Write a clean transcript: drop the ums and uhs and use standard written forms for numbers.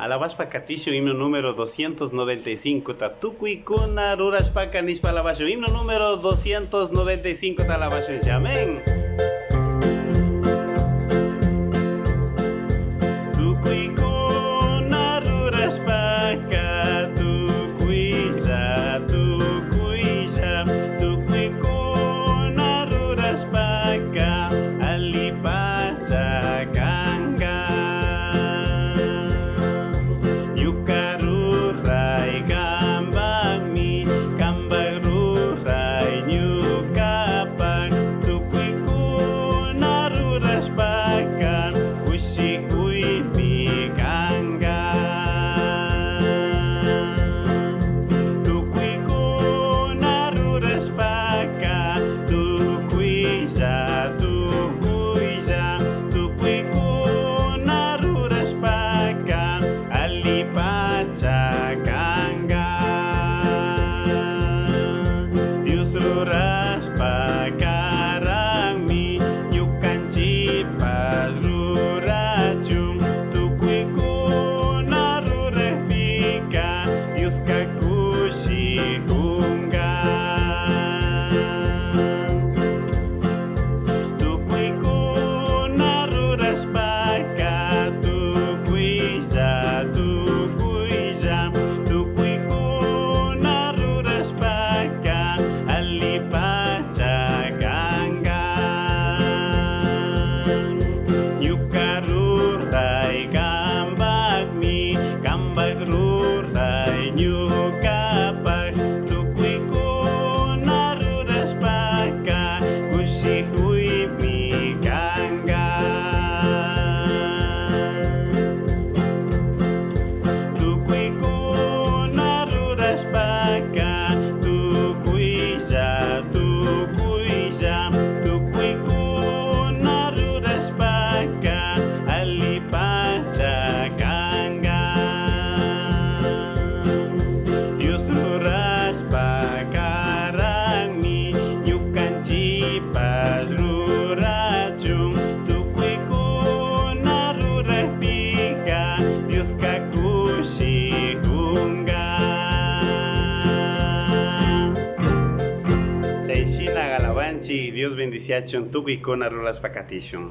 Alabashpa Katishu, himno número 295. Tatukuikuna Rurashpaka Nishpa Alabashu, himno número 295. Talabashu, amén. Tukuikuna Rurashpaka, tukuisha, tukuisha, tukuikuna Rurashpaka, alipacha kanga. Yukaruray kambagmi, kambagruray nyukapag, tukuikuna Rurashpaka, kushikuy pikanga. Tukuikuna Rurashpaka, tukuisha, tukuisha, tukuikuna Rurashpaka, alipacha kanga. Dios Rurashpaka rangmi, ñukanchipas rurachun, tukuikuna rurapika, Dios kakushikunga. Tukuikuna Rurashpaka, tukuisha, tukuisha, tukuikuna Rurashpaka, alipacha kanga. Ñukaruray kambagmi, kambagruray ñukapag, tukuikuna Rurashpaka, kushikuy pikanga. Tukuikuna Rurashpaka, tukuisha, tukuisha, tukuikuna Rurashpaka, alipacha kanga. Dios Rurashpaka rangmi, ñukanchipas rurachun, tukuikuna rurapika, Dios kakushikunga. Chayshina galawanchi, Dios bendiciachun, tukuikuna Rurashpakatishun.